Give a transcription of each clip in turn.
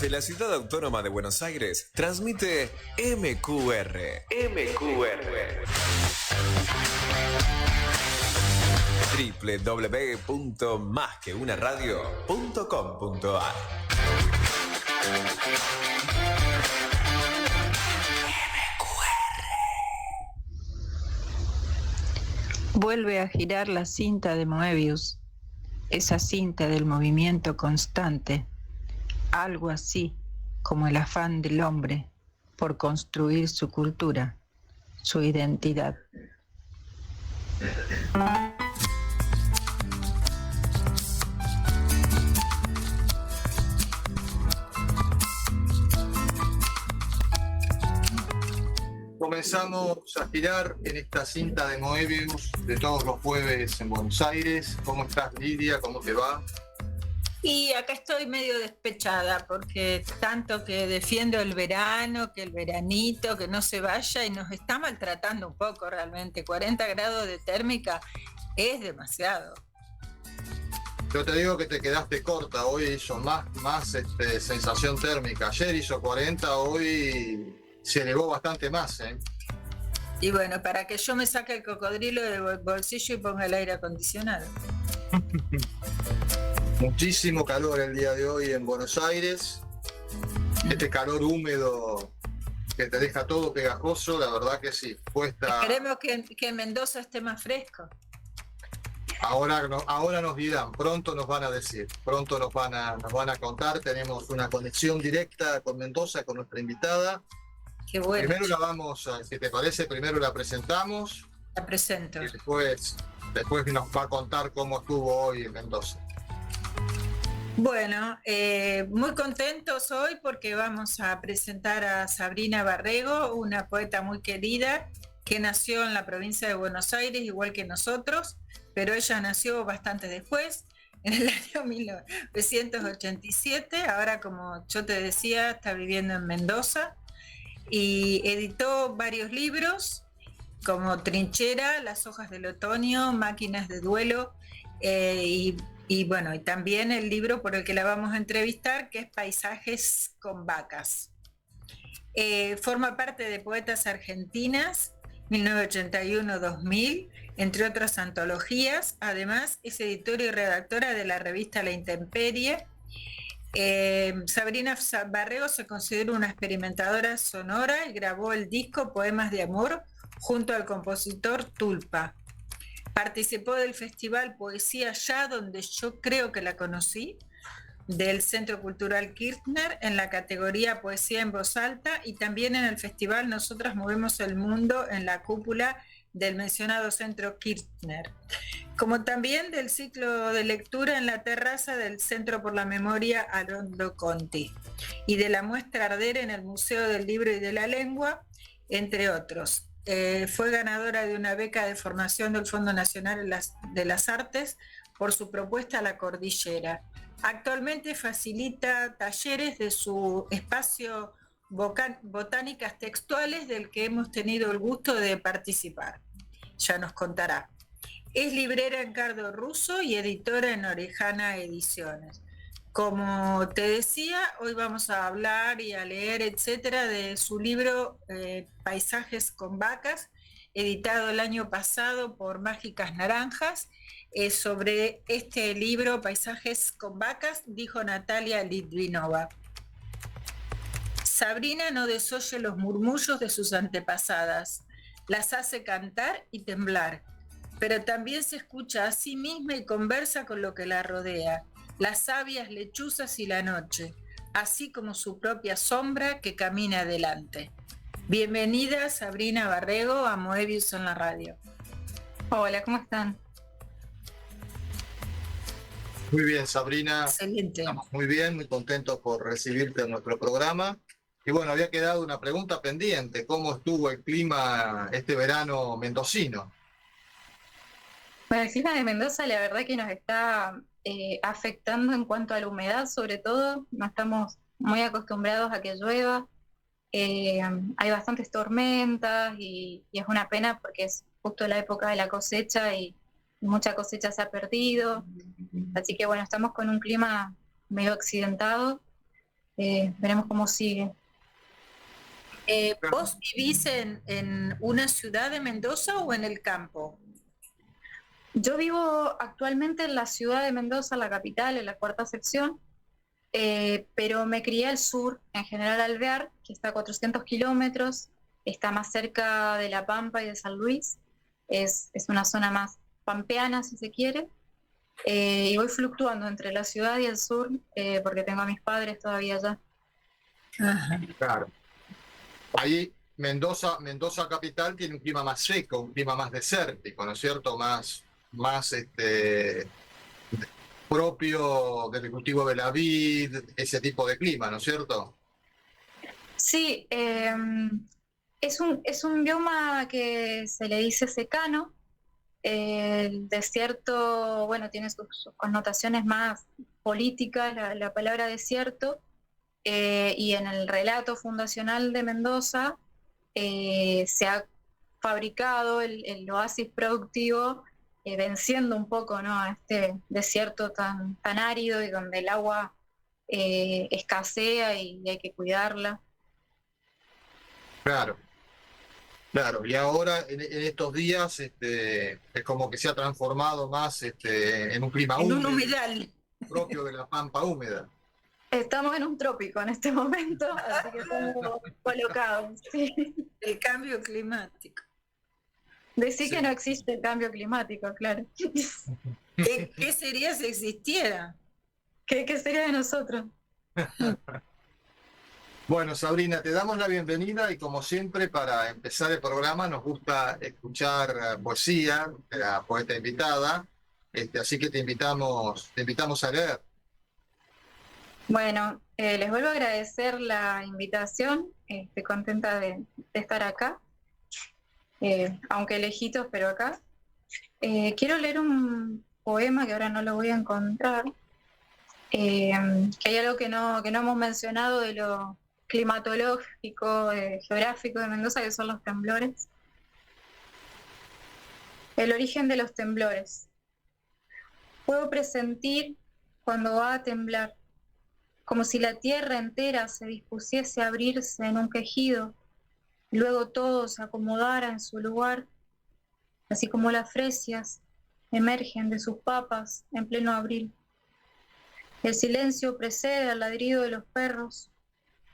Desde la ciudad autónoma de Buenos Aires, transmite MQR. www.masqueunaradio.com.ar. Vuelve a girar la cinta de Moebius, esa cinta del movimiento constante, algo así como el afán del hombre por construir su cultura, su identidad. Comenzamos a girar en esta cinta de Moebius de todos los jueves en Buenos Aires. ¿Cómo estás, Lidia? ¿Cómo te va? Y acá estoy medio despechada porque tanto que defiendo el verano, que el veranito, que no se vaya y nos está maltratando un poco realmente. 40 grados de térmica es demasiado. Yo te digo que te quedaste corta. Hoy hizo más sensación térmica. Ayer hizo 40, hoy se elevó bastante más, ¿eh? Y bueno, para que yo me saque el cocodrilo del bolsillo y ponga el aire acondicionado. Muchísimo calor el día de hoy en Buenos Aires. Este calor húmedo que te deja todo pegajoso, la verdad que sí. Esperemos que en Mendoza esté más fresco. Ahora nos dirán, pronto nos van a decir, pronto nos van a contar. Tenemos una conexión directa con Mendoza, con nuestra invitada. Qué bueno. Primero la vamos, si te parece, primero la presentamos. La presento. Y después nos va a contar cómo estuvo hoy en Mendoza. Bueno, muy contentos hoy porque vamos a presentar a Sabrina Barrego, una poeta muy querida que nació en la provincia de Buenos Aires, igual que nosotros, pero ella nació bastante después, en el año 1987. Ahora, como yo te decía, está viviendo en Mendoza y editó varios libros como Trinchera, Las hojas del otoño, Máquinas de duelo, y bueno, y también el libro por el que la vamos a entrevistar, que es Paisajes con vacas. Forma parte de Poetas Argentinas 1981-2000, entre otras antologías. Además es editora y redactora de la revista La Intemperie. Sabrina Barrego se considera una experimentadora sonora y grabó el disco Poemas de Amor junto al compositor Tulpa. Participó del Festival Poesía Ya, donde yo creo que la conocí, del Centro Cultural Kirchner en la categoría Poesía en Voz Alta, y también en el Festival Nosotras Movemos el Mundo en la cúpula del mencionado Centro Kirchner, como también del ciclo de lectura en la terraza del Centro por la Memoria Arondo Conti y de la muestra Arder en el Museo del Libro y de la Lengua, entre otros. Fue ganadora de una beca de formación del Fondo Nacional de las Artes por su propuesta La Cordillera. Actualmente facilita talleres de su espacio Botánicas Textuales, del que hemos tenido el gusto de participar. Ya nos contará. Es librera en Cardo Russo y editora en Orejana Ediciones. Como te decía, hoy vamos a hablar y a leer, etcétera, de su libro Paisajes con vacas, editado el año pasado por Mágicas Naranjas. Sobre este libro, Paisajes con vacas, dijo Natalia Litvinova: Sabrina no desoye los murmullos de sus antepasadas, las hace cantar y temblar, pero también se escucha a sí misma y conversa con lo que la rodea, las sabias lechuzas y la noche, así como su propia sombra que camina adelante. Bienvenida, Sabrina Barrego, a Moebius en la radio. Hola, ¿cómo están? Muy bien, Sabrina. Excelente. Estamos muy bien, muy contentos por recibirte en nuestro programa. Y bueno, había quedado una pregunta pendiente: ¿cómo estuvo el clima este verano mendocino? Bueno, el clima de Mendoza la verdad que nos está afectando en cuanto a la humedad, sobre todo. No estamos muy acostumbrados a que llueva. Hay bastantes tormentas y es una pena porque es justo la época de la cosecha y mucha cosecha se ha perdido. Así que bueno, estamos con un clima medio accidentado. Veremos cómo sigue. ¿Vos vivís en una ciudad de Mendoza o en el campo? Yo vivo actualmente en la ciudad de Mendoza, la capital, en la cuarta sección, pero me crié al sur, en General Alvear, que está a 400 kilómetros, está más cerca de La Pampa y de San Luis, es una zona más pampeana, si se quiere, y voy fluctuando entre la ciudad y el sur, porque tengo a mis padres todavía allá. Ajá. Claro. Ahí Mendoza capital tiene un clima más seco, un clima más desértico, ¿no es cierto? Más propio del cultivo de la vid, ese tipo de clima, ¿no es cierto? Sí, es un bioma que se le dice secano. El desierto, bueno, tiene sus connotaciones más políticas, la palabra desierto, y en el relato fundacional de Mendoza se ha fabricado el oasis productivo, venciendo un poco, ¿no?, a este desierto tan árido y donde el agua escasea y hay que cuidarla. Claro, claro. Y ahora, en estos días, es como que se ha transformado más en un clima En un húmedo, humedal. propio de la pampa húmeda. Estamos en un trópico en este momento, así que estamos colocados. Sí. El cambio climático. Decir Sí. que no existe el cambio climático, claro. ¿Qué sería si existiera? ¿Qué sería de nosotros? Bueno, Sabrina, te damos la bienvenida y como siempre para empezar el programa nos gusta escuchar poesía de la poeta invitada, así que te invitamos a leer. Bueno, les vuelvo a agradecer la invitación, estoy contenta de estar acá, aunque lejitos, pero acá. Quiero leer un poema que ahora no lo voy a encontrar, que hay algo que no hemos mencionado de lo climatológico, geográfico de Mendoza, que son los temblores. El origen de los temblores. Puedo presentir cuando va a temblar, como si la tierra entera se dispusiese a abrirse en un quejido, y luego todo se acomodara en su lugar, así como las fresias emergen de sus papas en pleno abril. El silencio precede al ladrido de los perros,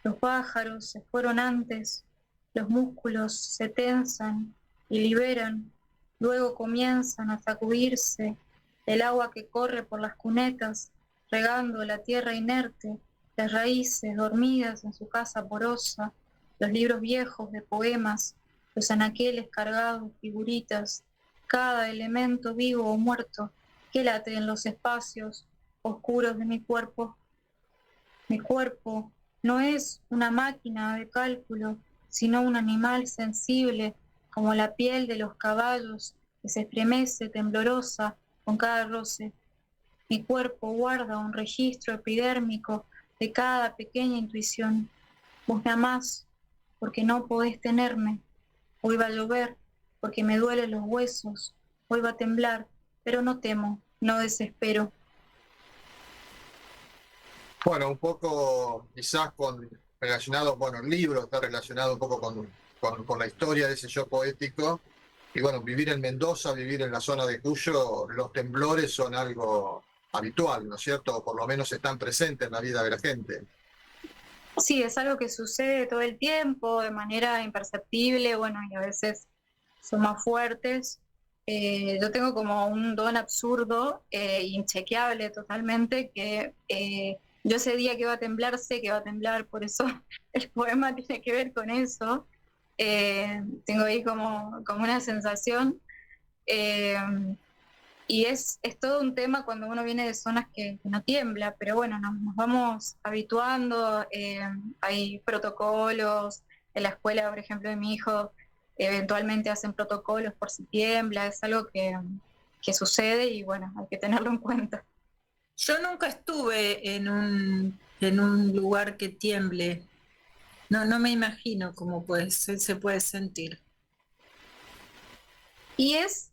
los pájaros se fueron antes, los músculos se tensan y liberan, luego comienzan a sacudirse el agua que corre por las cunetas, regando la tierra inerte, las raíces dormidas en su casa porosa, los libros viejos de poemas, los anaqueles cargados de figuritas, cada elemento vivo o muerto que late en los espacios oscuros de mi cuerpo. Mi cuerpo no es una máquina de cálculo, sino un animal sensible, como la piel de los caballos que se estremece temblorosa con cada roce. Mi cuerpo guarda un registro epidérmico de cada pequeña intuición. Vos me amás porque no podés tenerme. Hoy va a llover porque me duelen los huesos. Hoy va a temblar, pero no temo, no desespero. Bueno, un poco quizás relacionado, bueno, el libro está relacionado un poco con la historia de ese yo poético. Y bueno, vivir en Mendoza, vivir en la zona de Cuyo, los temblores son algo habitual, ¿no es cierto? O por lo menos están presentes en la vida de la gente. Sí, es algo que sucede todo el tiempo, de manera imperceptible, bueno, y a veces son más fuertes. Yo tengo como un don absurdo, inchequeable totalmente, que yo ese día que va a temblar, sé que va a temblar, por eso el poema tiene que ver con eso. Tengo ahí como una sensación. Y es todo un tema cuando uno viene de zonas que no tiembla, pero bueno, nos vamos habituando, hay protocolos, en la escuela, por ejemplo, de mi hijo, eventualmente hacen protocolos por si tiembla, es algo que sucede y bueno, hay que tenerlo en cuenta. Yo nunca estuve en un lugar que tiemble. No me imagino cómo se puede sentir. Y es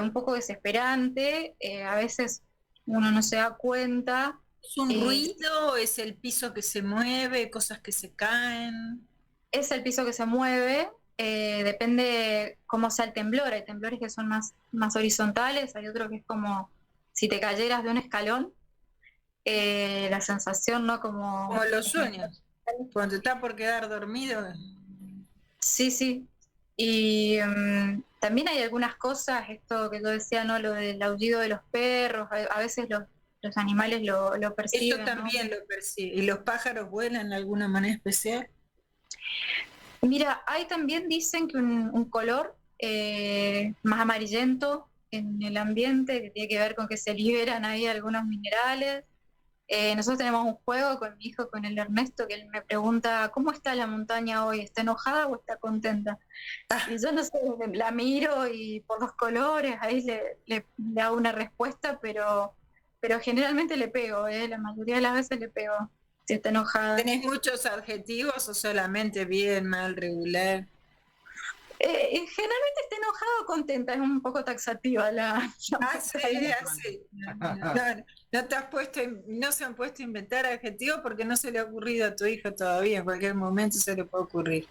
un poco desesperante, a veces uno no se da cuenta, ¿Es un ruido? ¿Es el piso que se mueve? ¿Cosas que se caen? Es el piso que se mueve, depende cómo sea el temblor. Hay temblores que son más horizontales, hay otro que es como si te cayeras de un escalón. La sensación, ¿no? Como los sueños. Cuando está por quedar dormido. Sí, sí. Y también hay algunas cosas, esto que yo decía, ¿no? Lo del aullido de los perros, a veces los animales lo perciben, Eso también, ¿no? Lo percibe. ¿Y los pájaros vuelan de alguna manera especial? Mira, hay también dicen que un color más amarillento en el ambiente, que tiene que ver con que se liberan ahí algunos minerales. Nosotros tenemos un juego con mi hijo, con el Ernesto, que él me pregunta, ¿cómo está la montaña hoy? ¿Está enojada o está contenta? Y yo no sé, la miro y por los colores ahí le hago una respuesta, pero generalmente le pego, la mayoría de las veces le pego, si está enojada. ¿Tenés muchos adjetivos o solamente bien, mal, regular? Generalmente está enojada o contenta, es un poco taxativa la sí. No te has puesto, no se han puesto a inventar adjetivos porque no se le ha ocurrido a tu hijo todavía, en cualquier momento se le puede ocurrir.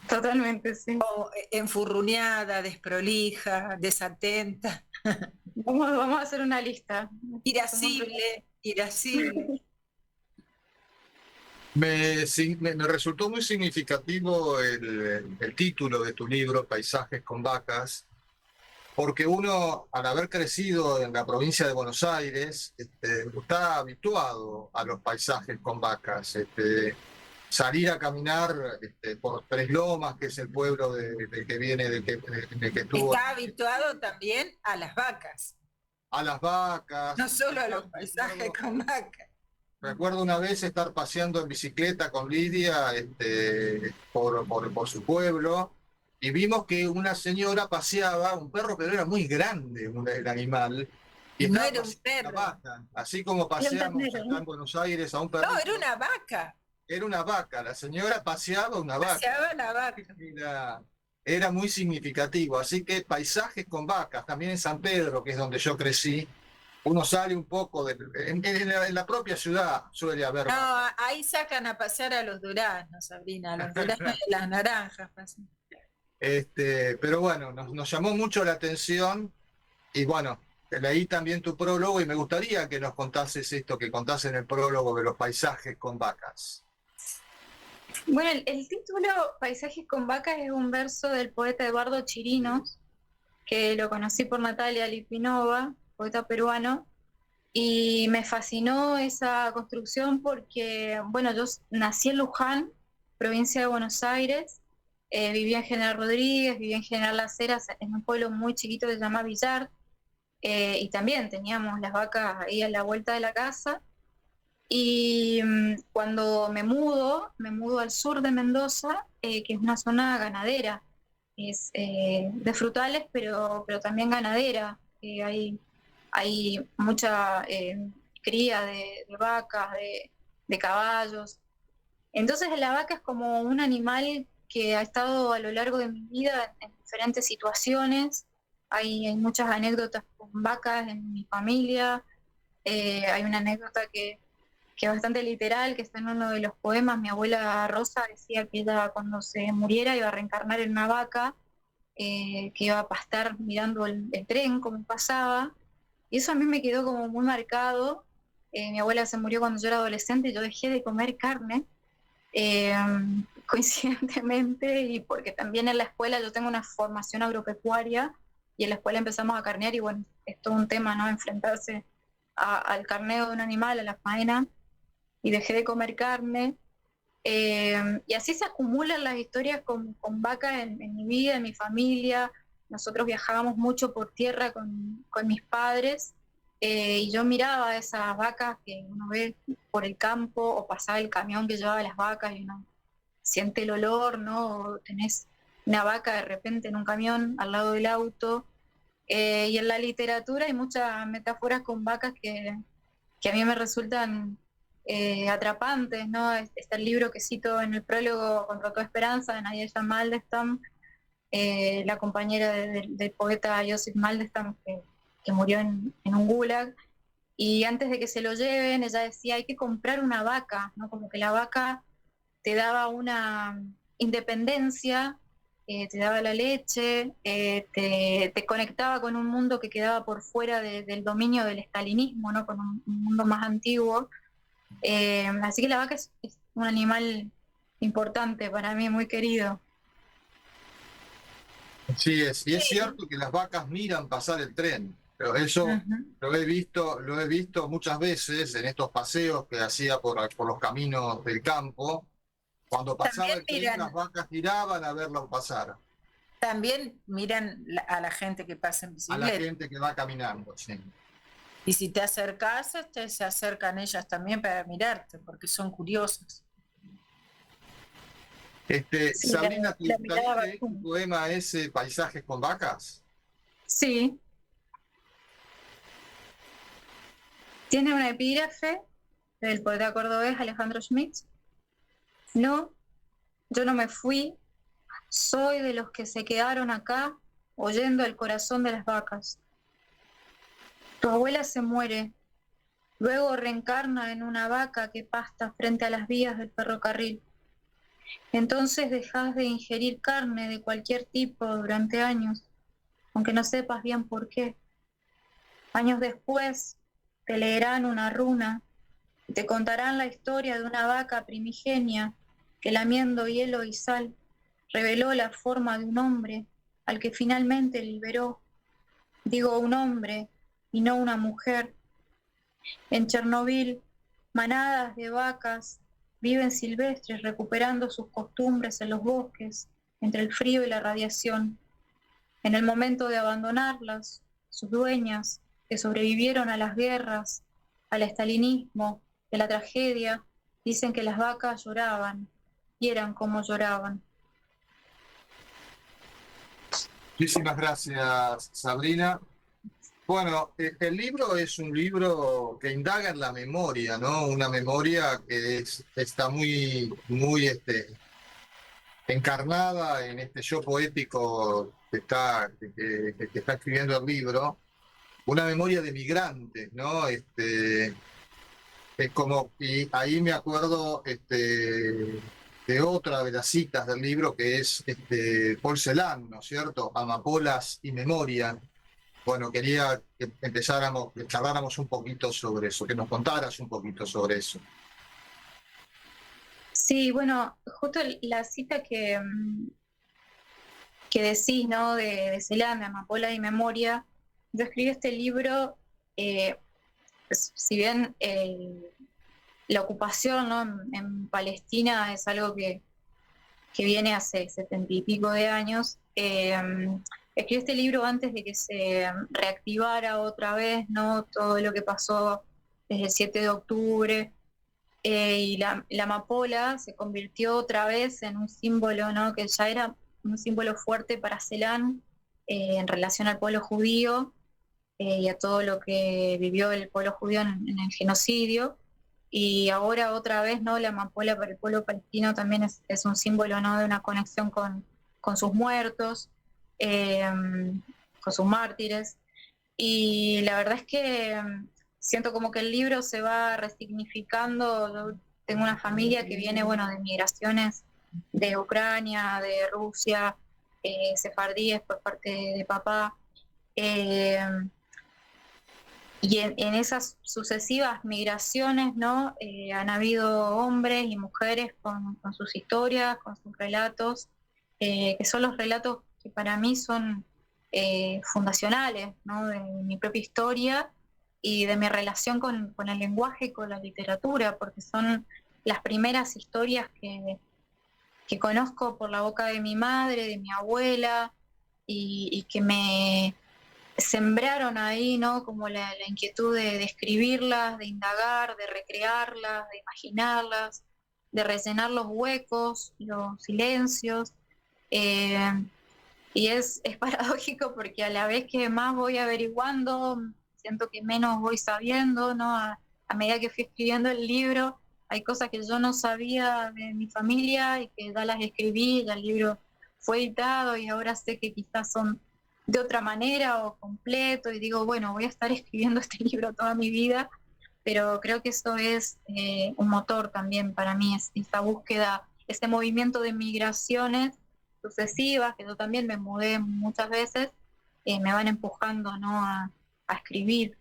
Totalmente, sí. O enfurruñada, desprolija, desatenta. Vamos a hacer una lista. Irascible. Me resultó muy significativo el título de tu libro, Paisajes con vacas, porque uno, al haber crecido en la provincia de Buenos Aires, está habituado a los paisajes con vacas. Salir a caminar por Tres Lomas, que es el pueblo del que viene, del que estuvo. Está habituado también a las vacas. A las vacas. No solo a los paisajes con vacas. Recuerdo una vez estar paseando en bicicleta con Lidia por su pueblo y vimos que una señora paseaba un perro, pero era muy grande el animal. Y no era un perro. Vaca, así como paseamos acá en Buenos Aires a un perro. No, era una vaca. Era una vaca, la señora paseaba una vaca. Paseaba la vaca. Era muy significativo, así que paisajes con vacas, también en San Pedro, que es donde yo crecí. Uno sale un poco en la propia ciudad suele haber. No, ahí sacan a pasear a los duraznos, Sabrina, a los duraznos y las naranjas. Pero bueno, nos llamó mucho la atención y bueno, leí también tu prólogo y me gustaría que nos contases esto que contás en el prólogo de los paisajes con vacas. Bueno, el título Paisajes con vacas es un verso del poeta Eduardo Chirinos, que lo conocí por Natalia Lipinova, poeta peruano, y me fascinó esa construcción porque, bueno, yo nací en Luján, provincia de Buenos Aires, vivía en General Rodríguez, vivía en General Las Heras, en un pueblo muy chiquito que se llama Villar, y también teníamos las vacas ahí a la vuelta de la casa, y cuando me mudo al sur de Mendoza, que es una zona ganadera, es de frutales, pero también ganadera, hay mucha cría de vacas, de caballos. Entonces la vaca es como un animal que ha estado a lo largo de mi vida en diferentes situaciones. Hay muchas anécdotas con vacas en mi familia. Hay una anécdota que es bastante literal, que está en uno de los poemas. Mi abuela Rosa decía que ella cuando se muriera iba a reencarnar en una vaca, que iba a pastar mirando el tren como pasaba. Y eso a mí me quedó como muy marcado. Mi abuela se murió cuando yo era adolescente y yo dejé de comer carne, coincidentemente, y porque también en la escuela yo tengo una formación agropecuaria y en la escuela empezamos a carnear y bueno, es todo un tema, ¿no? Enfrentarse al carneo de un animal, a la faena, y dejé de comer carne. Y así se acumulan las historias con vacas en mi vida, en mi familia. Nosotros viajábamos mucho por tierra con mis padres, y yo miraba esas vacas que uno ve por el campo, o pasaba el camión que llevaba las vacas y uno siente el olor, ¿no? O tenés una vaca de repente en un camión al lado del auto. Y en la literatura hay muchas metáforas con vacas que a mí me resultan atrapantes, ¿no? Está el libro que cito en el prólogo, Contra toda esperanza, de Nadezhda Mandelstam, la compañera del poeta Joseph Mandelstam, que murió en un gulag, y antes de que se lo lleven, ella decía, hay que comprar una vaca, ¿no? Como que la vaca te daba una independencia, te daba la leche, te conectaba con un mundo que quedaba por fuera del dominio del estalinismo, ¿no? Con un mundo más antiguo. Así que la vaca es un animal importante para mí, muy querido. Sí, y es cierto que las vacas miran pasar el tren, pero eso Ujú. lo he visto muchas veces en estos paseos que hacía por los caminos del campo. Cuando pasaba También el tren, las miran, vacas giraban a verlo pasar, también miran a la gente que pasa en a la bicicleta. gente que va caminando. Sí. Y si te acercas, se acercan ellas también para mirarte, porque son curiosas. Sí, Sabrina, ¿te la gustaría mirada leer un vacuna. poema ese, Paisajes con vacas? Sí, tiene una epígrafe del poeta cordobés Alejandro Schmidt. No, yo no me fui, soy de los que se quedaron acá oyendo el corazón de las vacas. Tu abuela se muere, luego reencarna en una vaca que pasta frente a las vías del ferrocarril. Entonces dejas de ingerir carne de cualquier tipo durante años, aunque no sepas bien por qué. Años después te leerán una runa y te contarán la historia de una vaca primigenia que lamiendo hielo y sal reveló la forma de un hombre al que finalmente liberó. Digo un hombre y no una mujer. En Chernobyl, manadas de vacas viven silvestres recuperando sus costumbres en los bosques, entre el frío y la radiación. En el momento de abandonarlas, sus dueñas, que sobrevivieron a las guerras, al estalinismo, de la tragedia, dicen que las vacas lloraban y eran como lloraban. Muchísimas gracias, Sabrina. Bueno, el libro es un libro que indaga en la memoria, ¿no? Una memoria que está encarnada en este yo poético que está escribiendo el libro. Una memoria de migrantes, ¿no? Es como, y ahí me acuerdo de otra de las citas del libro que es Paul Celan, ¿no es cierto? Amapolas y memoria. Bueno, quería que empezáramos, que charláramos un poquito sobre eso, que nos contaras un poquito sobre eso. Sí, bueno, justo la cita que decís, ¿no? De Celan, de Amapola y Memoria, yo escribí este libro, eh, si bien la ocupación, ¿no? En Palestina es algo que viene hace 70 y pico de años. Escribí este libro antes de que se reactivara otra vez, ¿no? Todo lo que pasó desde el 7 de octubre. Y la amapola se convirtió otra vez en un símbolo, ¿no? Que ya era un símbolo fuerte para Celan en relación al pueblo judío y a todo lo que vivió el pueblo judío en el genocidio. Y ahora otra vez, ¿no? La amapola para el pueblo palestino también es un símbolo, ¿no? De una conexión con sus muertos, eh, con sus mártires. Y la verdad es que siento como que el libro se va resignificando. Yo tengo una familia que viene, bueno, de migraciones de Ucrania, de Rusia, sefardíes por parte de papá. Eh, y en esas sucesivas migraciones, ¿no? Han habido hombres y mujeres con sus historias, con sus relatos, que son los relatos que para mí son fundacionales, ¿no? De mi propia historia y de mi relación con el lenguaje y con la literatura, porque son las primeras historias que conozco por la boca de mi madre, de mi abuela, y que me sembraron ahí, ¿no? Como la inquietud de escribirlas, de indagar, de recrearlas, de imaginarlas, de rellenar los huecos, los silencios. Eh, y es paradójico porque a la vez que más voy averiguando, siento que menos voy sabiendo, ¿no? A medida que fui escribiendo el libro, hay cosas que yo no sabía de mi familia y que ya las escribí, ya el libro fue editado y ahora sé que quizás son de otra manera o completo, y digo, bueno, voy a estar escribiendo este libro toda mi vida, pero creo que eso es un motor también para mí, es esta búsqueda, este movimiento de migraciones sucesivas, que yo también me mudé muchas veces, me van empujando, ¿no?, a escribir.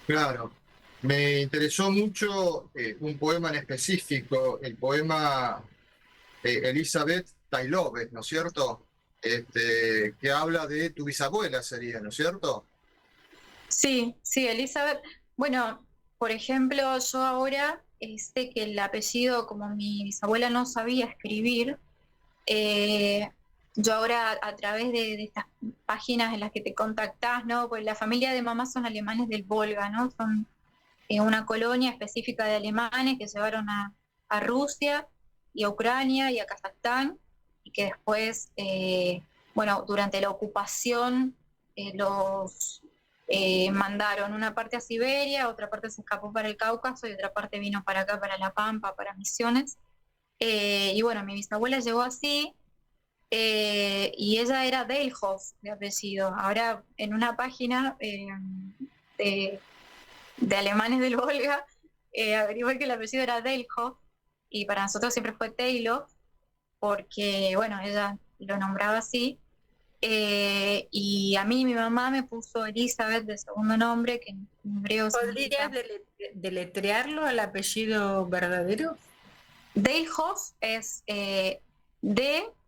Claro. Me interesó mucho un poema en específico, el poema Elizabeth Taylor, ¿no es cierto? Que habla de tu bisabuela, sería, ¿no es cierto? Sí, sí, Elizabeth. Bueno, por ejemplo, yo ahora sé que el apellido, como mi bisabuela no sabía escribir, eh, yo ahora a través de estas páginas en las que te contactás, ¿no? Pues la familia de mamá son alemanes del Volga, ¿no? Son una colonia específica de alemanes que llevaron a Rusia y a Ucrania y a Kazajstán, y que después, bueno, durante la ocupación los mandaron una parte a Siberia, otra parte se escapó para el Cáucaso y otra parte vino para acá, para La Pampa, para Misiones. Y bueno, mi bisabuela llegó así, y ella era Delhoff de apellido. Ahora en una página de, de alemanes del Volga, averigué que el apellido era Delhoff, y para nosotros siempre fue Taylor, porque bueno, ella lo nombraba así. Y a mí mi mamá me puso Elizabeth de segundo nombre, que en hebreo ¿Podrías significa... deletrearlo al apellido verdadero? Delhoff es ¿Eh? D-E-I-L-H-O-F-F,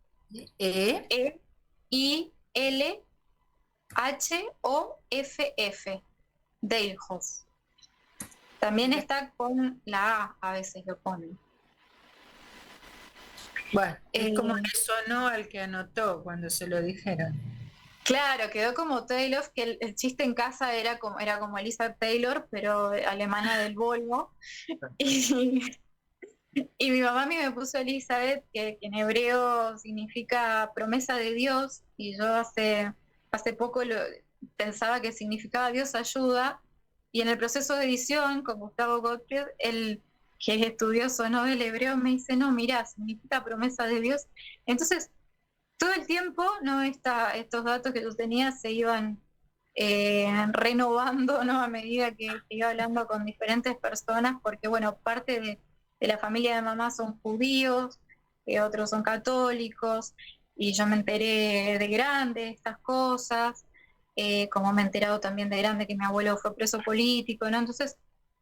Delhoff. También está con la A veces lo ponen. Bueno, es como le sonó al que anotó cuando se lo dijeron. Claro, quedó como Taylor, que el chiste en casa era como Elizabeth Taylor, pero alemana del Volvo. Y mi mamá a mí me puso Elizabeth, que en hebreo significa promesa de Dios, y yo hace poco pensaba que significaba Dios ayuda, y en el proceso de edición con Gustavo Gottfried, él, que es estudioso, ¿no?, del hebreo, me dice, no, mirá, significa promesa de Dios. Entonces, todo el tiempo, ¿no?, estos datos que yo tenía se iban renovando, ¿no?, a medida que iba hablando con diferentes personas, porque bueno, parte de la familia de mamá son judíos, otros son católicos, y yo me enteré de grande de estas cosas, como me he enterado también de grande que mi abuelo fue preso político, ¿no? Entonces,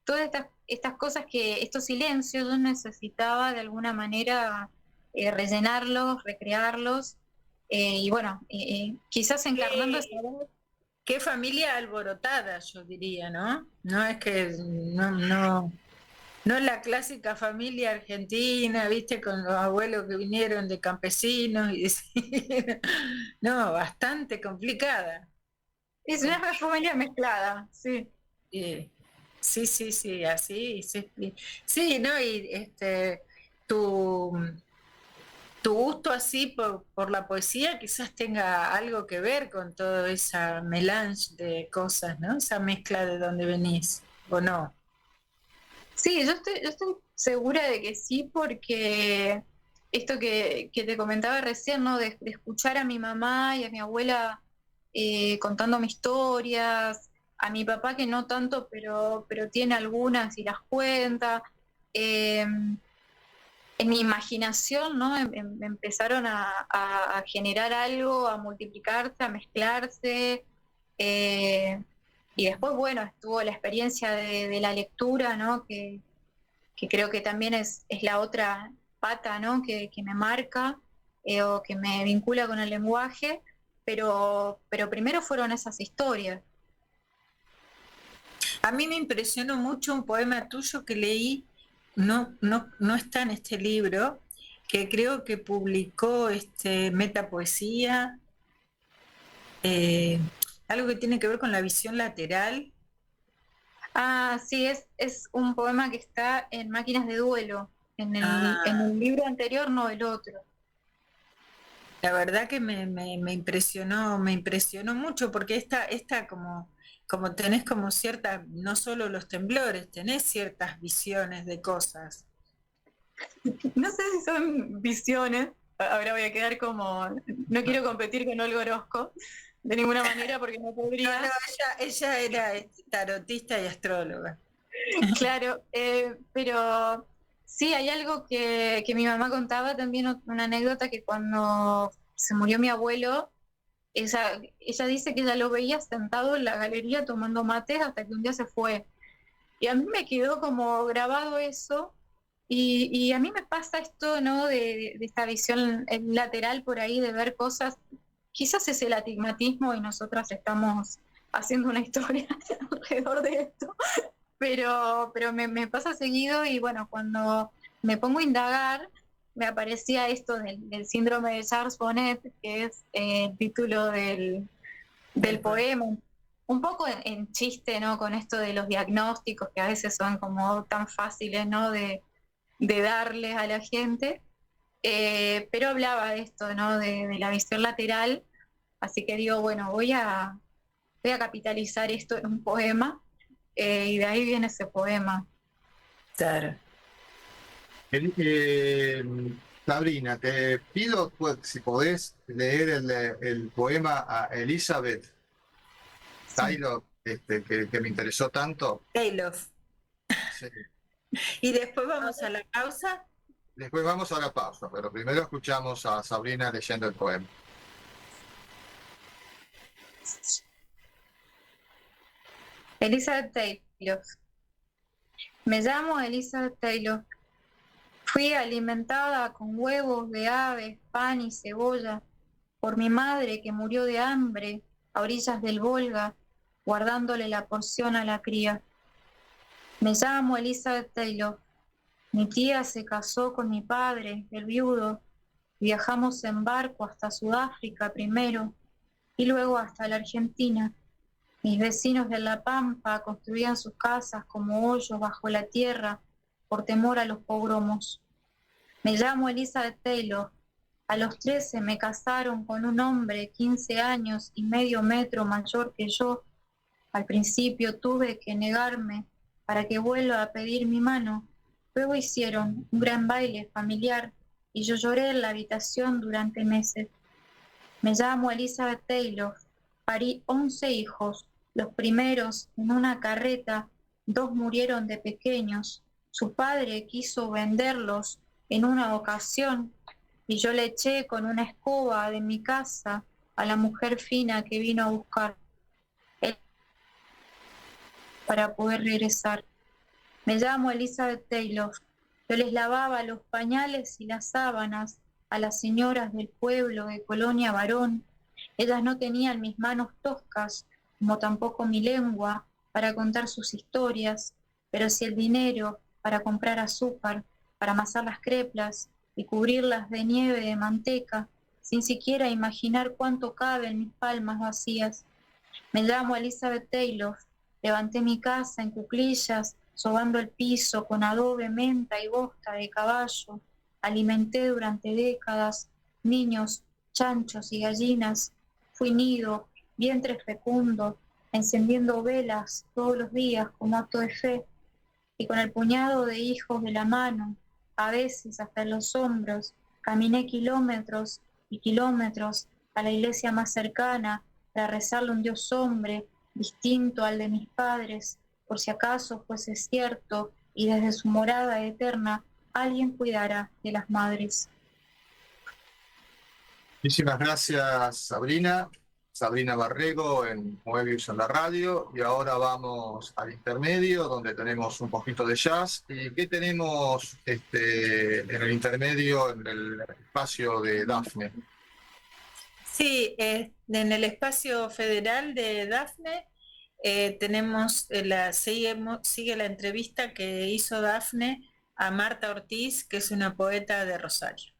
todas estas cosas, estos silencios, yo necesitaba de alguna manera rellenarlos, recrearlos, y bueno, quizás encarnando esa voz. Qué familia alborotada, yo diría, ¿no? No es que no es la clásica familia argentina, viste, con los abuelos que vinieron de campesinos y no, bastante complicada. Es una familia mezclada, sí. Sí, sí, sí, así, sí, sí, ¿no? Y tu, tu gusto así por la poesía quizás tenga algo que ver con toda esa melange de cosas, ¿no? Esa mezcla de donde venís, ¿o no? Sí, yo estoy segura de que sí, porque esto que te comentaba recién, ¿no? De escuchar a mi mamá y a mi abuela contándome historias, a mi papá que no tanto, pero tiene algunas y las cuenta. Eh, en mi imaginación, ¿no? Empezaron a generar algo, a multiplicarse, a mezclarse. eh, y después, bueno, estuvo la experiencia de la lectura, ¿no? Que creo que también es la otra pata, ¿no?, que me marca, o que me vincula con el lenguaje, pero primero fueron esas historias. A mí me impresionó mucho un poema tuyo que leí, no está en este libro, que creo que publicó Metapoesía, algo que tiene que ver con la visión lateral. Ah, sí, es un poema que está en Máquinas de Duelo. En el libro anterior, no, el otro. La verdad que me impresionó mucho, porque esta como tenés como ciertas, no solo los temblores, tenés ciertas visiones de cosas. No sé si son visiones, ahora voy a quedar como, no quiero competir con Olga Orozco de ninguna manera porque no podría. No, ella era tarotista y astróloga. Claro, pero sí, hay algo que mi mamá contaba también, una anécdota, que cuando se murió mi abuelo, ella dice que ella lo veía sentado en la galería tomando mates hasta que un día se fue. Y a mí me quedó como grabado eso, y a mí me pasa esto, ¿no? De esta visión lateral por ahí, de ver cosas. Quizás es el astigmatismo y nosotras estamos haciendo una historia alrededor de esto, pero me pasa seguido, y bueno, cuando me pongo a indagar, me aparecía esto del síndrome de Charles-Bonnet, que es el título del poema, un poco en chiste, ¿no? Con esto de los diagnósticos que a veces son como tan fáciles, ¿no? De darles a la gente, pero hablaba de esto, ¿no? De la visión lateral, así que digo, bueno, voy a capitalizar esto en un poema, y de ahí viene ese poema. Claro. Sabrina, te pido pues, si podés leer el poema a Elizabeth Taylor, que me interesó tanto. Taylor. Sí. Y después vamos a la pausa. Después vamos a la pausa, pero primero escuchamos a Sabrina leyendo el poema. Elizabeth Taylor. Me llamo Elizabeth Taylor. Fui alimentada con huevos de aves, pan y cebolla por mi madre, que murió de hambre a orillas del Volga, guardándole la porción a la cría. Me llamo Elizabeth Taylor. Mi tía se casó con mi padre, el viudo. Viajamos en barco hasta Sudáfrica primero y luego hasta la Argentina. Mis vecinos de La Pampa construían sus casas como hoyos bajo la tierra por temor a los pogromos. Me llamo Elizabeth Taylor. A los 13 me casaron con un hombre 15 años y medio metro mayor que yo. Al principio tuve que negarme para que vuelva a pedir mi mano. Luego hicieron un gran baile familiar y yo lloré en la habitación durante meses. Me llamo Elizabeth Taylor. Parí 11 hijos. Los primeros en una carreta, 2 murieron de pequeños. Su padre quiso venderlos en una ocasión y yo le eché con una escoba de mi casa a la mujer fina que vino a buscar para poder regresar. Me llamo Elizabeth Taylor. Yo les lavaba los pañales y las sábanas a las señoras del pueblo de Colonia Barón. Ellas no tenían mis manos toscas, como tampoco mi lengua, para contar sus historias, pero sí el dinero para comprar azúcar, para amasar las creplas y cubrirlas de nieve de manteca, sin siquiera imaginar cuánto cabe en mis palmas vacías. Me llamo Elizabeth Taylor. Levanté mi casa en cuclillas, sobando el piso con adobe, menta y bosta de caballo. Alimenté durante décadas niños, chanchos y gallinas. Fui nido, vientre fecundo, encendiendo velas todos los días como acto de fe, y con el puñado de hijos de la mano, a veces hasta en los hombros, caminé kilómetros y kilómetros a la iglesia más cercana para rezarle a un Dios hombre, distinto al de mis padres, por si acaso fuese cierto y desde su morada eterna alguien cuidara de las madres. Muchísimas gracias, Sabrina. Sabrina Barrego en Moebius en la radio. Y ahora vamos al intermedio, donde tenemos un poquito de jazz. ¿Y qué tenemos en el intermedio, en el espacio de Dafne? Sí, en el espacio federal de Dafne tenemos sigue la entrevista que hizo Dafne a Marta Ortiz, que es una poeta de Rosario.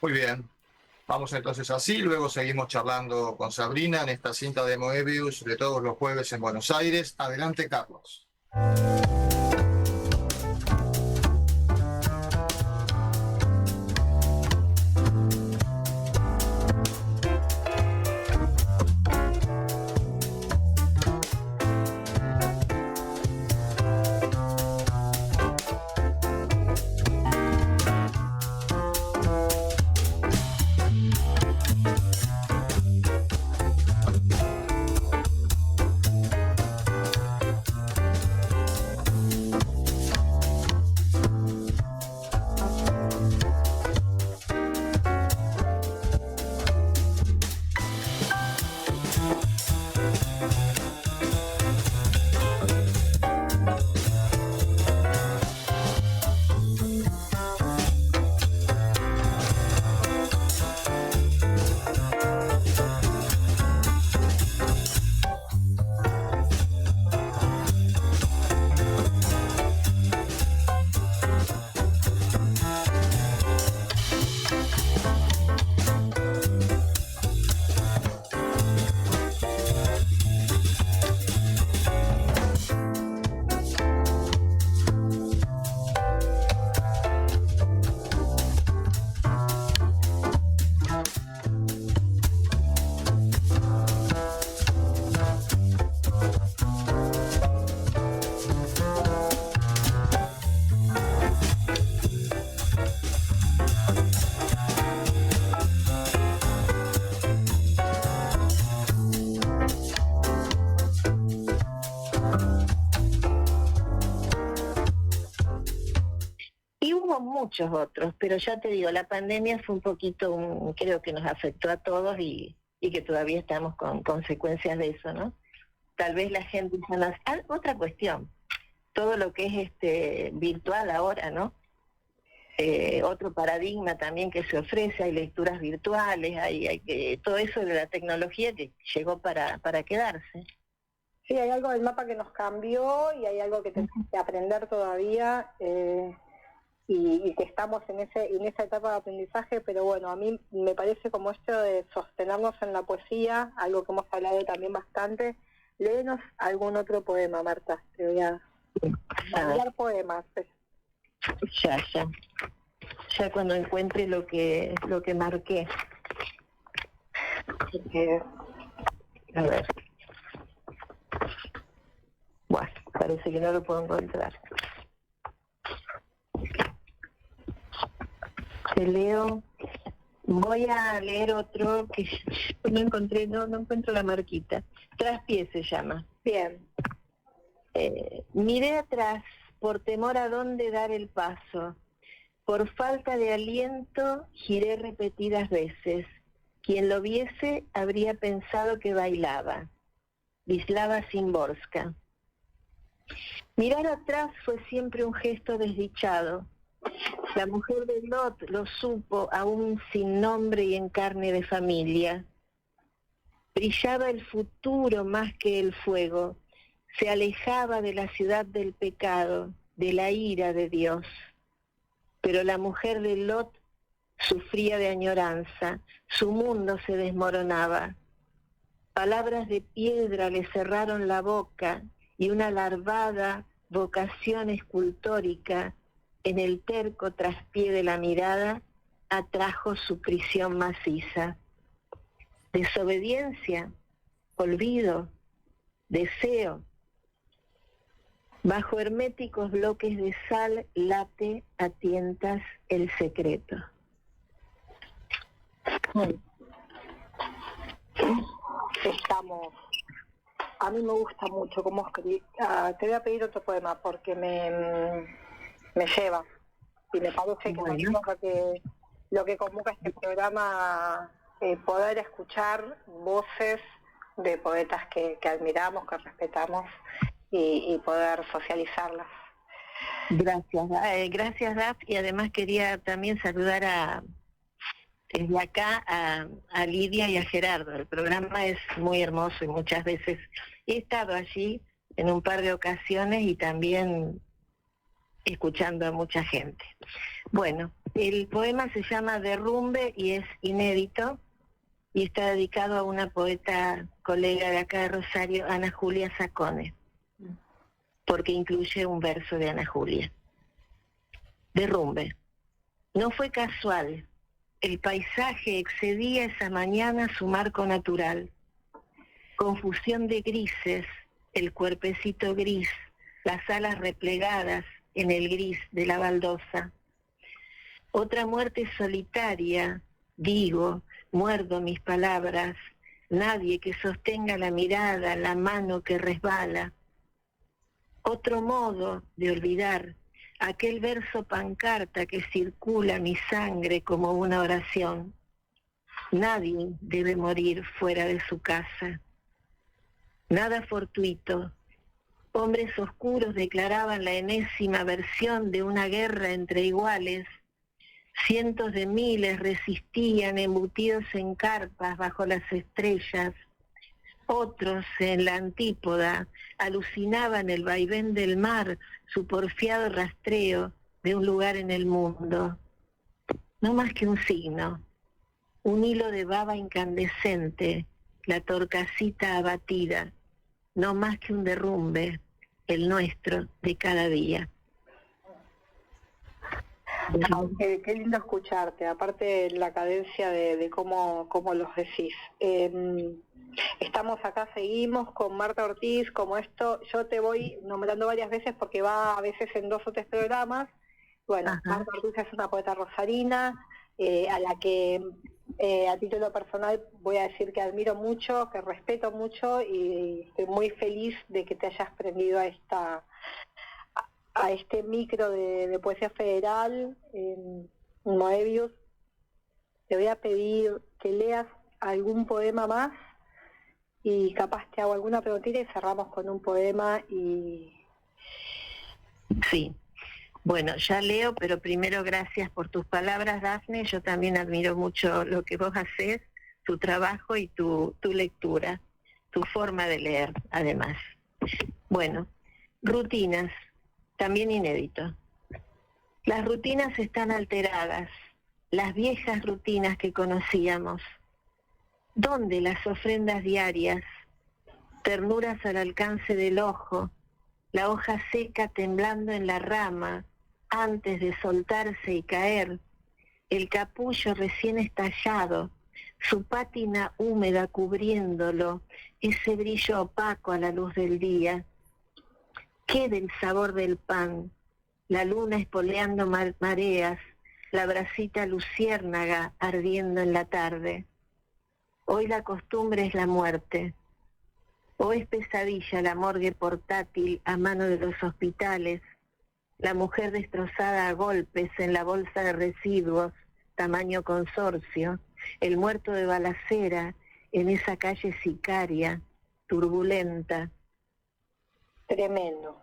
Muy bien. Vamos entonces así, luego seguimos charlando con Sabrina en esta cinta de Moebius de todos los jueves en Buenos Aires. Adelante, Carlos. tenemos muchos otros, pero ya te digo, la pandemia fue un poquito, creo que nos afectó a todos y que todavía estamos con consecuencias de eso, ¿no? Tal vez la gente ya no... otra cuestión, todo lo que es virtual ahora, ¿no? Otro paradigma también que se ofrece, hay lecturas virtuales, hay todo eso de la tecnología que llegó para quedarse. Sí, hay algo del mapa que nos cambió y hay algo que tenemos que aprender todavía y que estamos en esa etapa de aprendizaje, pero bueno, a mí me parece como esto de sostenernos en la poesía, algo que hemos hablado también bastante. Léenos algún otro poema, Marta, te voy a mandar poemas. Ya cuando encuentre lo que marqué. A ver. Bueno, parece que no lo puedo encontrar. Te leo. Voy a leer otro que no encontré, no encuentro la marquita. Traspié se llama. Bien. Miré atrás por temor a dónde dar el paso. Por falta de aliento giré repetidas veces. Quien lo viese habría pensado que bailaba. Wisława Szymborska. Mirar atrás fue siempre un gesto desdichado. La mujer de Lot lo supo aún sin nombre y en carne de familia. Brillaba el futuro más que el fuego. Se alejaba de la ciudad del pecado, de la ira de Dios. Pero la mujer de Lot sufría de añoranza, su mundo se desmoronaba. Palabras de piedra le cerraron la boca y una larvada vocación escultórica en el terco traspié de la mirada atrajo su prisión maciza. Desobediencia, olvido, deseo. Bajo herméticos bloques de sal late a tientas el secreto. A mí me gusta mucho cómo escribí. Te voy a pedir otro poema porque me lleva y me parece que lo que convoca este programa, poder escuchar voces de poetas que admiramos, que respetamos y poder socializarlas. Gracias Daf, y además quería también saludar desde acá a Lidia y a Gerardo. El programa es muy hermoso y muchas veces he estado allí en un par de ocasiones y también escuchando a mucha gente. Bueno, el poema se llama Derrumbe y es inédito y está dedicado a una poeta colega de acá de Rosario, Ana Julia Sacone, porque incluye un verso de Ana Julia. Derrumbe. No fue casual. El paisaje excedía esa mañana su marco natural. Confusión de grises, el cuerpecito gris, las alas replegadas en el gris de la baldosa. Otra muerte solitaria, digo, muerdo mis palabras, nadie que sostenga la mirada, la mano que resbala. Otro modo de olvidar, aquel verso pancarta que circula mi sangre como una oración. Nadie debe morir fuera de su casa. Nada fortuito. Hombres oscuros declaraban la enésima versión de una guerra entre iguales. Cientos de miles resistían embutidos en carpas bajo las estrellas. Otros, en la antípoda, alucinaban el vaivén del mar, su porfiado rastreo de un lugar en el mundo. No más que un signo, un hilo de baba incandescente, la torcasita abatida, no más que un derrumbe, el nuestro de cada día. Qué lindo escucharte, aparte la cadencia de cómo los decís. Estamos acá, seguimos con Marta Ortiz, como esto, yo te voy nombrando varias veces porque va a veces en 2 o 3 programas. Bueno, ajá. Marta Ortiz es una poeta rosarina, a la que a título personal voy a decir que admiro mucho, que respeto mucho y estoy muy feliz de que te hayas prendido a a este micro de poesía federal en Moebius, te voy a pedir que leas algún poema más y capaz te hago alguna preguntita y cerramos con un poema y... Sí. Bueno, ya leo, pero primero gracias por tus palabras, Dafne. Yo también admiro mucho lo que vos haces, tu trabajo y tu lectura, tu forma de leer, además. Bueno, rutinas, también inédito. Las rutinas están alteradas, las viejas rutinas que conocíamos. ¿Dónde las ofrendas diarias? Ternuras al alcance del ojo, la hoja seca temblando en la rama antes de soltarse y caer, el capullo recién estallado, su pátina húmeda cubriéndolo, ese brillo opaco a la luz del día. ¿Qué del sabor del pan? La luna espoleando mareas, la brasita luciérnaga ardiendo en la tarde. Hoy la costumbre es la muerte. O es pesadilla la morgue portátil a mano de los hospitales, la mujer destrozada a golpes en la bolsa de residuos, tamaño consorcio, el muerto de balacera en esa calle sicaria, turbulenta. Tremendo.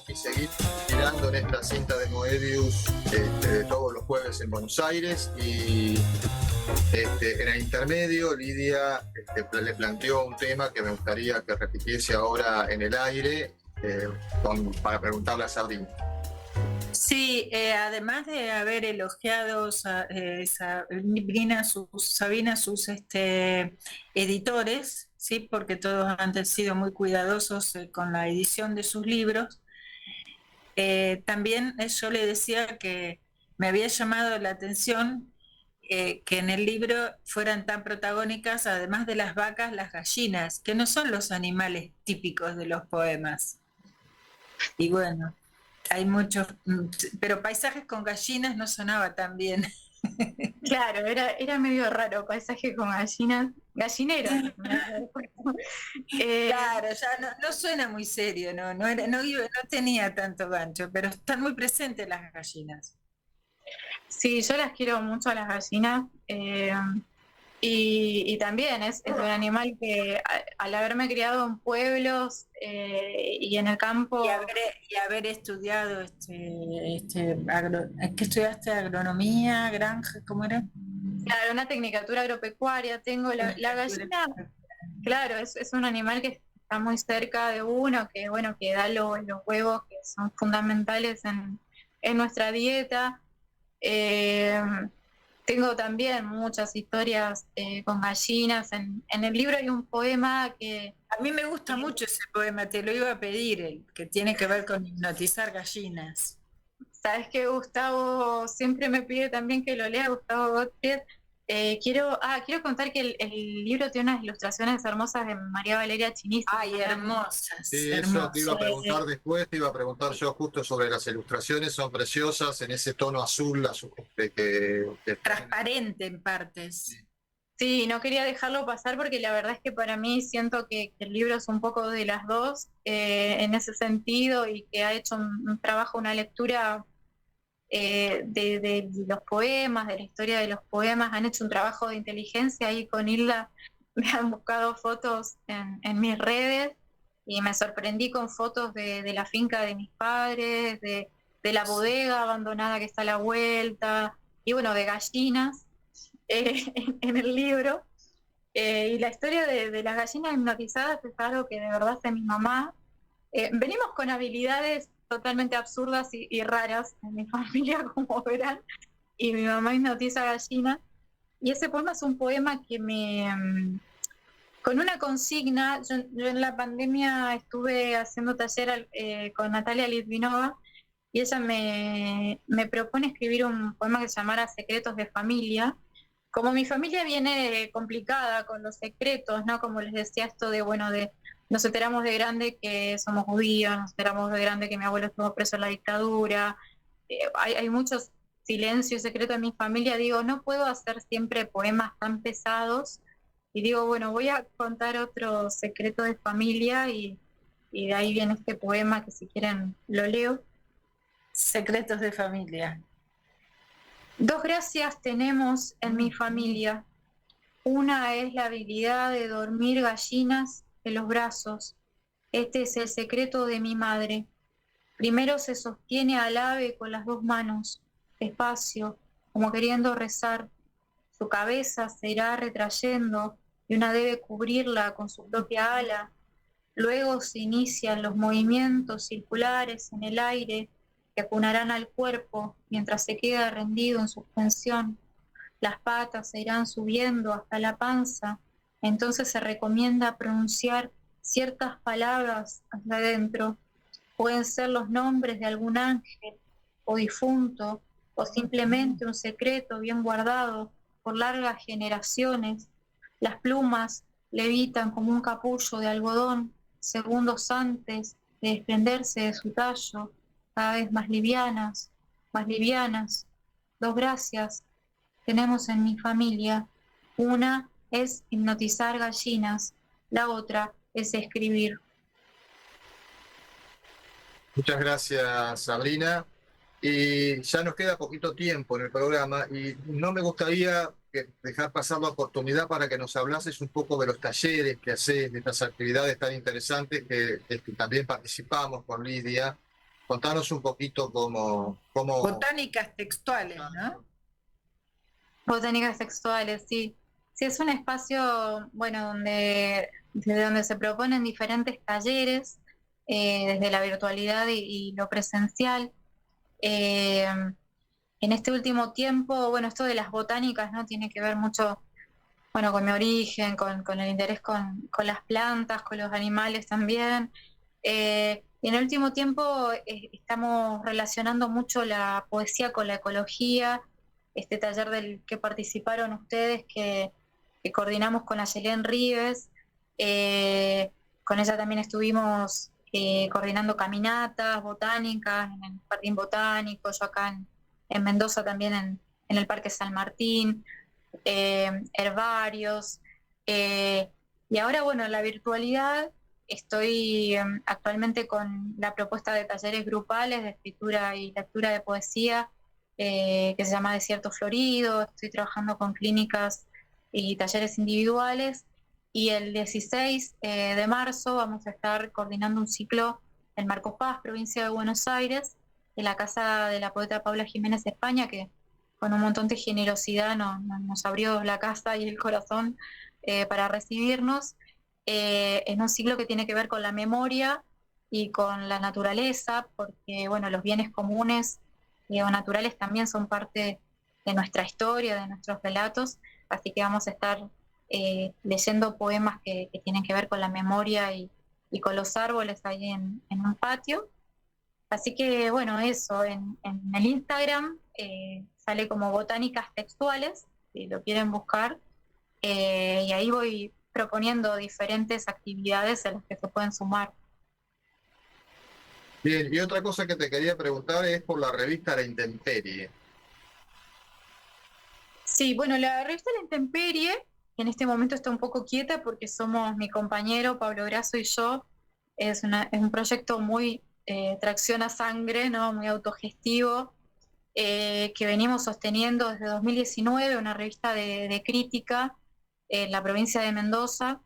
Y seguir girando en esta cinta de Moebius todos los jueves en Buenos Aires y en el intermedio Lidia le planteó un tema que me gustaría que repitiese ahora en el aire para preguntarle a Sardín. Sí, además de haber elogiado Sabina, sus editores, ¿sí? Porque todos han sido muy cuidadosos con la edición de sus libros, también yo le decía que me había llamado la atención que en el libro fueran tan protagónicas, además de las vacas, las gallinas, que no son los animales típicos de los poemas. Y bueno, hay muchos, pero paisajes con gallinas no sonaba tan bien. Claro, era medio raro, paisaje con gallinas, gallinero. Claro, ya no suena muy serio, no tenía tanto gancho, pero están muy presentes las gallinas. Sí, yo las quiero mucho a las gallinas, y también es un animal que al haberme criado en pueblos y en el campo... Y haber estudiado, ¿qué estudiaste? Agronomía, granja, ¿cómo era? Claro, una tecnicatura agropecuaria, tengo la gallina, claro, es un animal que está muy cerca de uno, que bueno, que da los huevos que son fundamentales en nuestra dieta. Tengo también muchas historias con gallinas. En el libro hay un poema que... A mí me gusta mucho ese poema, te lo iba a pedir, que tiene que ver con hipnotizar gallinas. Sabes que Gustavo siempre me pide también que lo lea, Gustavo Gottfried. Quiero contar que el libro tiene unas ilustraciones hermosas de María Valeria Chiniz. Ay, hermosas. Sí, hermosas. eso te iba a preguntar después, te iba a preguntar yo justo sobre las ilustraciones, son preciosas en ese tono azul, transparente en partes. Sí, no quería dejarlo pasar porque la verdad es que para mí siento que el libro es un poco de las dos en ese sentido, y que ha hecho un trabajo, una lectura de los poemas, de la historia de los poemas. Han hecho un trabajo de inteligencia ahí con Hilda me han buscado fotos en mis redes y me sorprendí con fotos de la finca de mis padres, de la bodega abandonada que está a la vuelta, y bueno, de gallinas en el libro. Y la historia de las gallinas hipnotizadas es algo que de verdad hace mi mamá. Venimos con habilidades totalmente absurdas y raras en mi familia, como verán, y mi mamá hipnotiza gallinas. Y ese poema es un poema que con una consigna, yo en la pandemia estuve haciendo taller con Natalia Litvinova, y ella me propone escribir un poema que se llamara Secretos de Familia. Como mi familia viene complicada con los secretos, ¿no? Como les decía, esto de, bueno, nos enteramos de grande que somos judíos, nos enteramos de grande que mi abuelo estuvo preso en la dictadura, hay muchos silencios y secretos en mi familia. Digo, no puedo hacer siempre poemas tan pesados, y digo, bueno, voy a contar otro secreto de familia, y de ahí viene este poema que si quieren lo leo. Secretos de familia. 2 gracias tenemos en mi familia. Una es la habilidad de dormir gallinas en los brazos. Este es el secreto de mi madre. Primero se sostiene al ave con las 2 manos, despacio, como queriendo rezar. Su cabeza se irá retrayendo y una debe cubrirla con su propia ala. Luego se inician los movimientos circulares en el aire que acunarán al cuerpo mientras se queda rendido en suspensión. Las patas se irán subiendo hasta la panza. Entonces se recomienda pronunciar ciertas palabras hacia adentro. Pueden ser los nombres de algún ángel o difunto, o simplemente un secreto bien guardado por largas generaciones. Las plumas levitan como un capullo de algodón segundos antes de desprenderse de su tallo, cada vez más livianas, más livianas. 2 gracias tenemos en mi familia. Una es hipnotizar gallinas, la otra es escribir. Muchas gracias, Sabrina. Y ya nos queda poquito tiempo en el programa y no me gustaría dejar pasar la oportunidad para que nos hablases un poco de los talleres que haces, de estas actividades tan interesantes que también participamos con Lidia. Contanos un poquito cómo... Botánicas textuales, ¿no? Botánicas textuales, sí. Sí, es un espacio, bueno, desde donde se proponen diferentes talleres, desde la virtualidad y lo presencial. En este último tiempo, bueno, esto de las botánicas, ¿no? Tiene que ver mucho, bueno, con mi origen, con el interés con las plantas, con los animales también. Y en el último tiempo estamos relacionando mucho la poesía con la ecología. Este taller del que participaron ustedes, que coordinamos con Ayelén Rives, con ella también estuvimos coordinando caminatas botánicas en el Jardín Botánico, yo acá en Mendoza también en el Parque San Martín, herbarios, y ahora, bueno, en la virtualidad estoy actualmente con la propuesta de talleres grupales de escritura y lectura de poesía, que se llama Desierto Florido. Estoy trabajando con clínicas y talleres individuales, y el 16 de marzo vamos a estar coordinando un ciclo en Marcos Paz, provincia de Buenos Aires, en la casa de la poeta Paula Jiménez España, que con un montón de generosidad nos abrió la casa y el corazón para recibirnos, en un ciclo que tiene que ver con la memoria y con la naturaleza, porque, bueno, los bienes comunes o naturales también son parte de nuestra historia, de nuestros relatos, así que vamos a estar leyendo poemas que tienen que ver con la memoria y con los árboles ahí en un patio. Así que, bueno, eso, en el Instagram sale como Botánicas Textuales, si lo quieren buscar, y ahí voy proponiendo diferentes actividades a las que se pueden sumar. Bien, y otra cosa que te quería preguntar es por la revista La Intemperie. Sí, bueno, la revista La Intemperie en este momento está un poco quieta porque somos mi compañero Pablo Grasso y yo. Es un proyecto muy tracción a sangre, ¿no? Muy autogestivo, que venimos sosteniendo desde 2019, una revista de crítica en la provincia de Mendoza,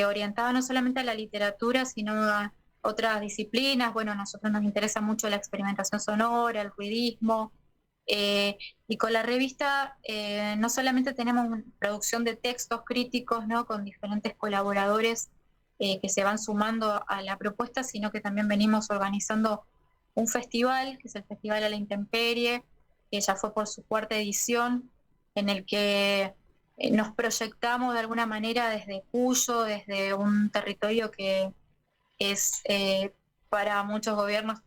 orientada no solamente a la literatura, sino a otras disciplinas. Bueno, a nosotros nos interesa mucho la experimentación sonora, el ruidismo, y con la revista no solamente tenemos producción de textos críticos, ¿no?, con diferentes colaboradores que se van sumando a la propuesta, sino que también venimos organizando un festival, que es el Festival a la Intemperie, que ya fue por su cuarta edición, en el que nos proyectamos de alguna manera desde Cuyo, desde un territorio que es para muchos gobiernos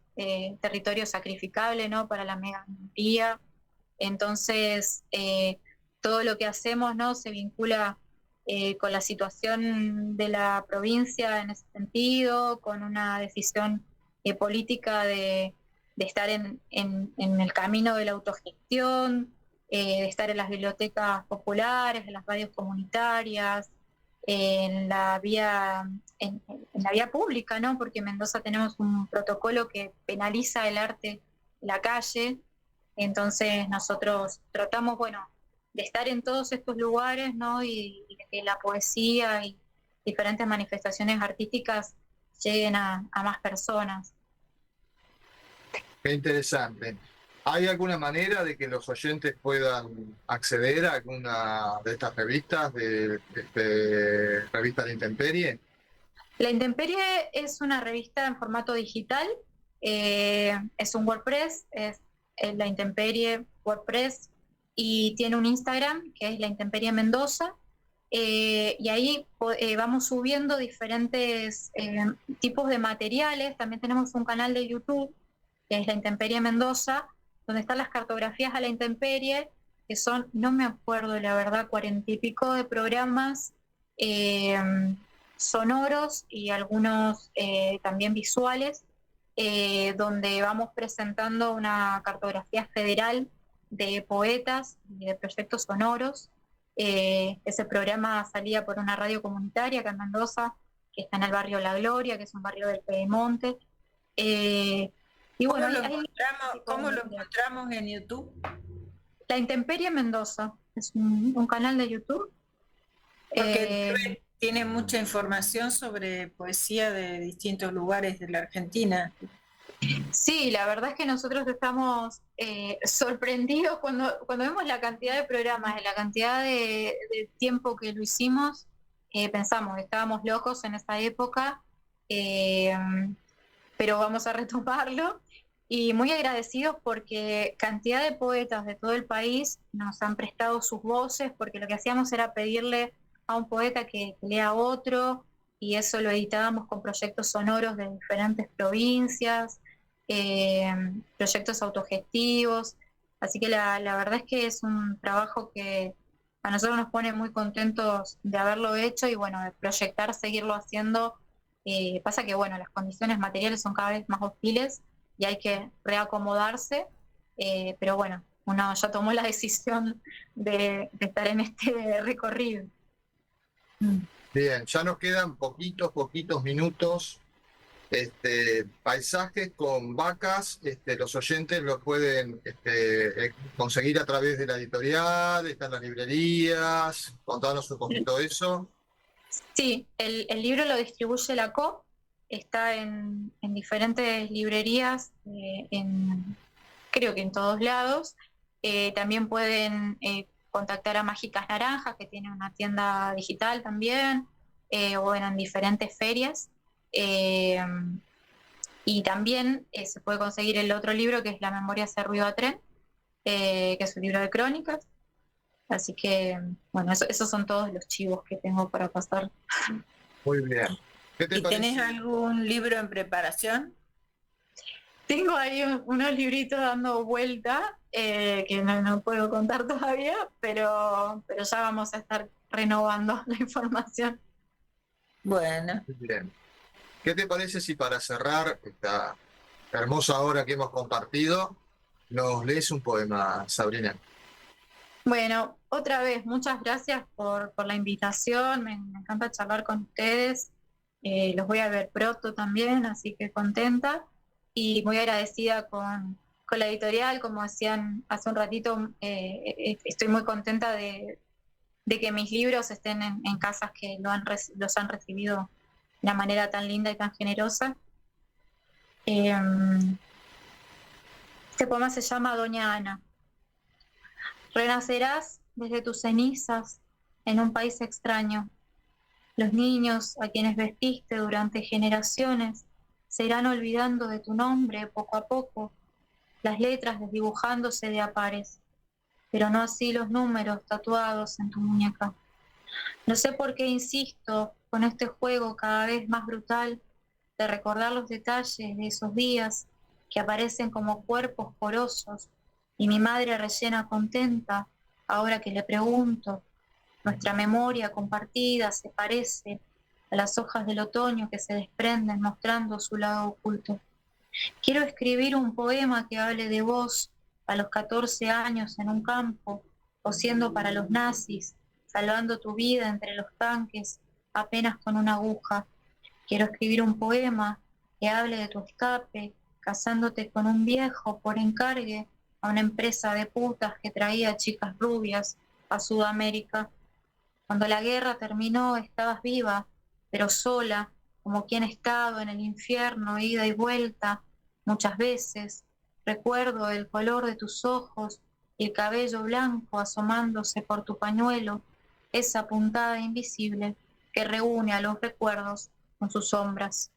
territorio sacrificable, ¿no?, para la megaminería. Entonces, todo lo que hacemos, ¿no?, se vincula con la situación de la provincia en ese sentido, con una decisión política de estar en el camino de la autogestión, de estar en las bibliotecas populares, en las radios comunitarias, en la vía pública, ¿no? Porque en Mendoza tenemos un protocolo que penaliza el arte en la calle. Entonces nosotros tratamos, bueno, de estar en todos estos lugares, ¿no? Y que la poesía y diferentes manifestaciones artísticas lleguen a más personas. Qué interesante. ¿Hay alguna manera de que los oyentes puedan acceder a alguna de estas revistas, de Revista La Intemperie? La Intemperie es una revista en formato digital, es un WordPress, es La Intemperie WordPress, y tiene un Instagram que es La Intemperie Mendoza, y ahí vamos subiendo diferentes tipos de materiales. También tenemos un canal de YouTube que es La Intemperie Mendoza, donde están las cartografías a la intemperie, que son, no me acuerdo la verdad, 40 y pico de programas sonoros y algunos también visuales, donde vamos presentando una cartografía federal de poetas y de proyectos sonoros. Ese programa salía por una radio comunitaria acá en Mendoza, que está en el barrio La Gloria, que es un barrio del Pedemonte. Y bueno, ¿Cómo lo encontramos en YouTube? La Intemperie Mendoza es un canal de YouTube. Porque tiene mucha información sobre poesía de distintos lugares de la Argentina. Sí, la verdad es que nosotros estamos sorprendidos cuando vemos la cantidad de programas, la cantidad de tiempo que lo hicimos. Pensamos que estábamos locos en esa época, pero vamos a retomarlo. Y muy agradecidos porque cantidad de poetas de todo el país nos han prestado sus voces, porque lo que hacíamos era pedirle a un poeta que lea a otro, y eso lo editábamos con proyectos sonoros de diferentes provincias, proyectos autogestivos. Así que la verdad es que es un trabajo que a nosotros nos pone muy contentos de haberlo hecho, y bueno, de proyectar, seguirlo haciendo. Pasa que bueno, las condiciones materiales son cada vez más hostiles y hay que reacomodarse, pero bueno, uno ya tomó la decisión de estar en este recorrido. Bien, ya nos quedan poquitos minutos. Paisajes con vacas, los oyentes lo pueden conseguir a través de la editorial, está en las librerías. Contanos un poquito de eso. Sí, el libro lo distribuye la COP, está en diferentes librerías, creo que en todos lados. También pueden contactar a Mágicas Naranjas, que tiene una tienda digital también, o bueno, en diferentes ferias. Y también se puede conseguir el otro libro, que es La memoria hace ruido a tren, que es un libro de crónicas. Así que, bueno, esos son todos los chivos que tengo para pasar. Muy bien. ¿Qué te parece? ¿Tenés algún libro en preparación? Tengo ahí unos libritos dando vuelta, que no puedo contar todavía, pero ya vamos a estar renovando la información. Bueno. Muy bien. ¿Qué te parece si para cerrar esta hermosa hora que hemos compartido, nos lees un poema, Sabrina? Bueno, otra vez, muchas gracias por la invitación, me encanta charlar con ustedes, los voy a ver pronto también, así que contenta y muy agradecida con la editorial. Como decían hace un ratito, estoy muy contenta de de que mis libros estén en casas que los han recibido de una manera tan linda y tan generosa. Este poema se llama Doña Ana. Renacerás desde tus cenizas en un país extraño. Los niños a quienes vestiste durante generaciones se irán olvidando de tu nombre poco a poco, las letras desdibujándose de a pares, pero no así los números tatuados en tu muñeca. No sé por qué insisto con este juego cada vez más brutal de recordar los detalles de esos días que aparecen como cuerpos porosos y mi madre rellena contenta ahora que le pregunto. Nuestra memoria compartida se parece a las hojas del otoño que se desprenden mostrando su lado oculto. Quiero escribir un poema que hable de vos a los 14 años en un campo, cosiendo para los nazis, salvando tu vida entre los tanques apenas con una aguja. Quiero escribir un poema que hable de tu escape, casándote con un viejo por encargue a una empresa de putas que traía chicas rubias a Sudamérica. Cuando la guerra terminó estabas viva, pero sola, como quien ha estado en el infierno ida y vuelta muchas veces. Recuerdo el color de tus ojos y el cabello blanco asomándose por tu pañuelo, esa puntada invisible que reúne a los recuerdos con sus sombras.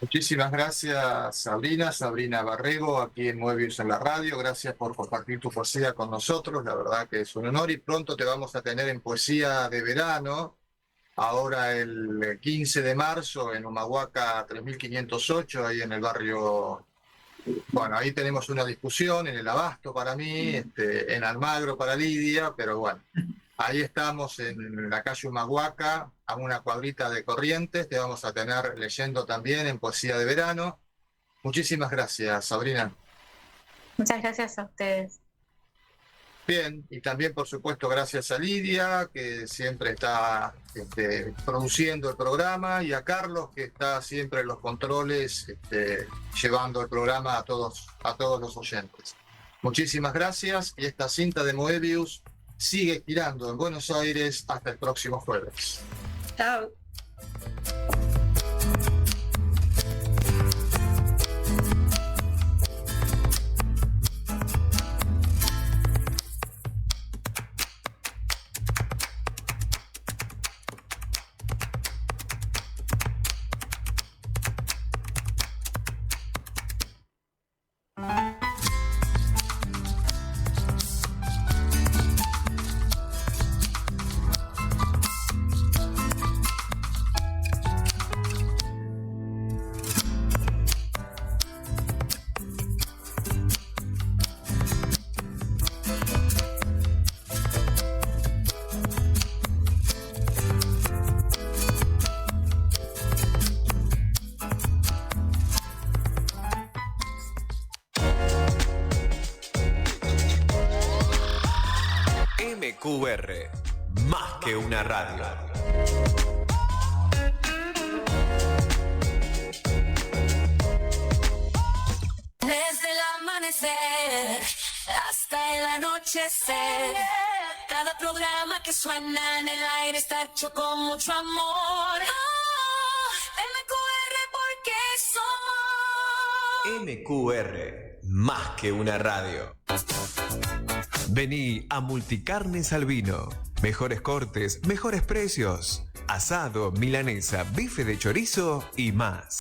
Muchísimas gracias, Sabrina Barrego, aquí en Moebius en la radio. Gracias por compartir tu poesía con nosotros. La verdad que es un honor y pronto te vamos a tener en Poesía de Verano. Ahora el 15 de marzo en Humahuaca 3508, ahí en el barrio. Bueno, ahí tenemos una discusión en el Abasto para mí, en Almagro para Lidia, pero bueno, ahí estamos en la calle Humahuaca, a una cuadrita de Corrientes. Te vamos a tener leyendo también en Poesía de Verano. Muchísimas gracias, Sabrina. Muchas gracias a ustedes. Bien, y también por supuesto gracias a Lidia, que siempre está produciendo el programa, y a Carlos, que está siempre en los controles, llevando el programa a todos los oyentes. Muchísimas gracias, y esta cinta de Moebius sigue girando en Buenos Aires hasta el próximo jueves. Chao. MQR, más que una radio. Desde el amanecer hasta el anochecer, cada programa que suena en el aire está hecho con mucho amor. MQR porque somos MQR, más que una radio. Vení a Multicarnes Albino. Mejores cortes, mejores precios. Asado, milanesa, bife de chorizo y más.